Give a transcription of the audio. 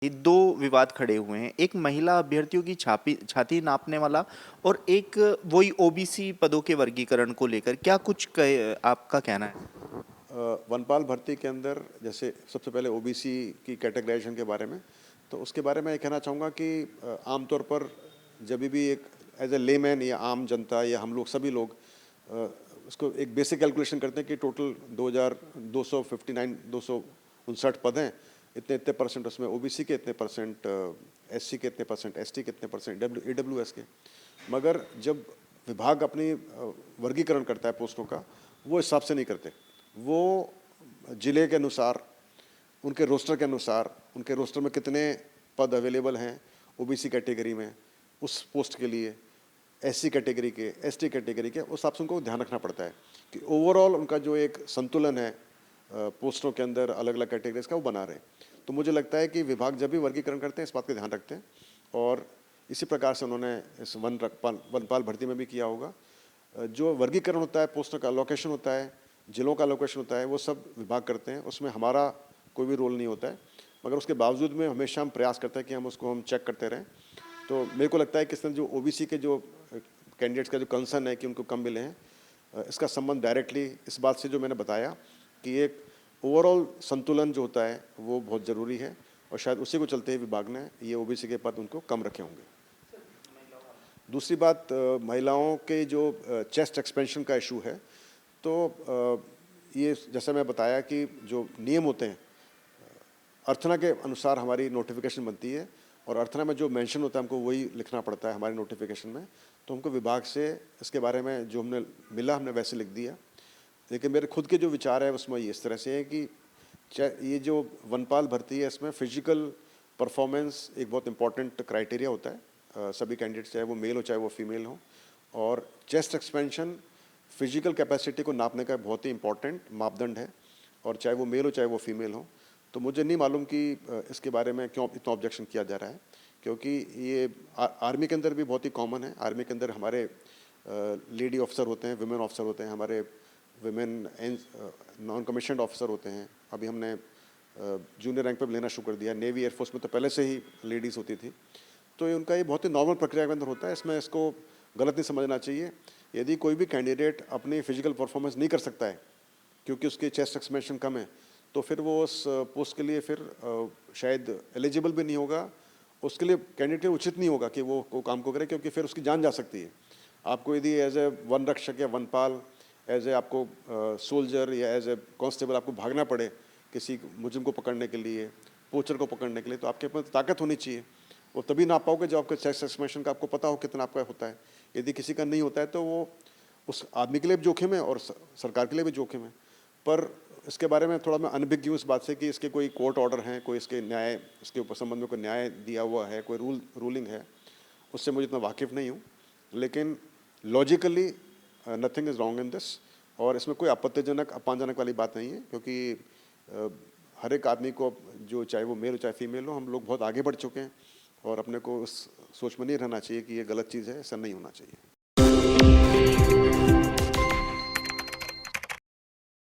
ये दो विवाद खड़े हुए हैं, एक महिला अभ्यर्थियों की छाती नापने वाला और एक वही ओबीसी पदों के वर्गीकरण को लेकर क्या कुछ आपका कहना है? वनपाल भर्ती के अंदर जैसे सबसे पहले ओबीसी की कैटेगराइजेशन के बारे में, तो उसके बारे में ये कहना चाहूँगा कि आमतौर पर जब भी एक एज ए लेमैन या आम जनता या हम लोग सभी लोग उसको एक बेसिक कैलकुलेशन करते हैं कि टोटल 2259 259 पद हैं, इतने इतने परसेंट उसमें ओबीसी के, इतने परसेंट एससी के, इतने परसेंट एसटी के, इतने परसेंट ईडब्ल्यूएस के। मगर जब विभाग अपनी वर्गीकरण करता है पोस्टों का, वो हिसाब से नहीं करते। वो जिले के अनुसार, उनके रोस्टर के अनुसार, उनके रोस्टर में कितने पद अवेलेबल हैं ओबीसी कैटेगरी में उस पोस्ट के लिए, एससी कैटेगरी के, एसटी कैटेगरी के, उस हिसाब से उनको ध्यान रखना पड़ता है कि ओवरऑल उनका जो एक संतुलन है पोस्टों के अंदर अलग अलग कैटेगरीज का, वो बना रहे। तो मुझे लगता है कि विभाग जब भी वर्गीकरण करते हैं इस बात का ध्यान रखते हैं, और इसी प्रकार से उन्होंने इस वनपाल भर्ती में भी किया होगा। जो वर्गीकरण होता है, पोस्टों का लोकेशन होता है, जिलों का लोकेशन होता है, वो सब विभाग करते हैं, उसमें हमारा कोई भी रोल नहीं होता है। मगर उसके बावजूद में हमेशा हम प्रयास करते हैं कि हम उसको चेक करते रहें। तो मेरे को लगता है कि इसमें जो ओबीसी के जो कैंडिडेट्स का जो कंसर्न है कि उनको कम मिले हैं, इसका संबंध डायरेक्टली इस बात से जो मैंने बताया कि एक ओवरऑल संतुलन जो होता है वो बहुत ज़रूरी है, और शायद उसी को चलते हुए विभाग ने ये ओबीसी के पद उनको कम रखे होंगे। दूसरी बात, महिलाओं के जो चेस्ट एक्सपेंशन का इशू है, तो ये जैसा मैं बताया कि जो नियम होते हैं अर्थना के अनुसार हमारी नोटिफिकेशन बनती है, और अर्थना में जो मेंशन होता है हमको वही लिखना पड़ता है हमारी नोटिफिकेशन में। तो हमको विभाग से इसके बारे में जो हमने मिला हमने वैसे लिख दिया। लेकिन मेरे खुद के जो विचार है उसमें इस तरह से है कि ये जो वनपाल भर्ती है इसमें फिजिकल परफॉर्मेंस एक बहुत इंपॉर्टेंट क्राइटेरिया होता है, सभी कैंडिडेट्स चाहे वो मेल हो चाहे वो फीमेल हो, और चेस्ट एक्सपेंशन फिजिकल कैपेसिटी को नापने का बहुत ही इंपॉर्टेंट मापदंड है, और चाहे वो मेल हो चाहे वो फीमेल हो। तो मुझे नहीं मालूम कि इसके बारे में क्यों इतना ऑब्जेक्शन किया जा रहा है, क्योंकि ये आर्मी के अंदर भी बहुत ही कॉमन है। आर्मी के अंदर हमारे लेडी ऑफिसर होते हैं, विमेन ऑफिसर होते हैं, हमारे विमेन नॉन कमीशनड ऑफिसर होते हैं। अभी हमने जूनियर रैंक पर लेना शुरू कर दिया। नेवी एयरफोर्स में तो पहले से ही लेडीज़ होती थी। तो ये उनका ये बहुत ही नॉर्मल प्रक्रिया के अंदर होता है, इसमें इसको गलत नहीं समझना चाहिए। यदि कोई भी कैंडिडेट अपनी फिजिकल परफॉर्मेंस नहीं कर सकता है क्योंकि उसकी चेस्ट एक्सपेंशन कम है, तो फिर वो उस पोस्ट के लिए फिर शायद एलिजिबल भी नहीं होगा। उसके लिए कैंडिडेट उचित नहीं होगा कि वो काम को करे, क्योंकि फिर उसकी जान जा सकती है। आपको यदि एज ए वन रक्षक या वनपाल, एज ए आपको सोल्जर या एज ए कांस्टेबल आपको भागना पड़े किसी मुजरिम को पकड़ने के लिए, पोचर को पकड़ने के लिए, तो आपके पास ताकत होनी चाहिए। वो तभी ना पाओगे जब आपके चेस्ट एक्सपेंशन का आपको पता हो कितना आपका होता है। यदि किसी का नहीं होता है तो वो उस आदमी के लिए भी जोखिम है और सरकार के लिए भी जोखिम है। पर इसके बारे में थोड़ा मैं अनभिज्ञ हूँ इस बात से कि इसके कोई कोर्ट ऑर्डर हैं, कोई इसके न्याय, इसके ऊपर संबंध में कोई न्याय दिया हुआ है, कोई रूलिंग है, उससे मुझे इतना वाकिफ़ नहीं हूँ। लेकिन logically nothing is wrong in this, और इसमें कोई आपत्तिजनक अपमानजनक वाली बात नहीं है, क्योंकि हर एक आदमी को, जो चाहे वो मेल हो चाहे फीमेल हो, हम लोग बहुत आगे बढ़ चुके हैं, और अपने को उस सोच में नहीं रहना चाहिए कि ये गलत चीज़ है, ऐसा नहीं होना चाहिए।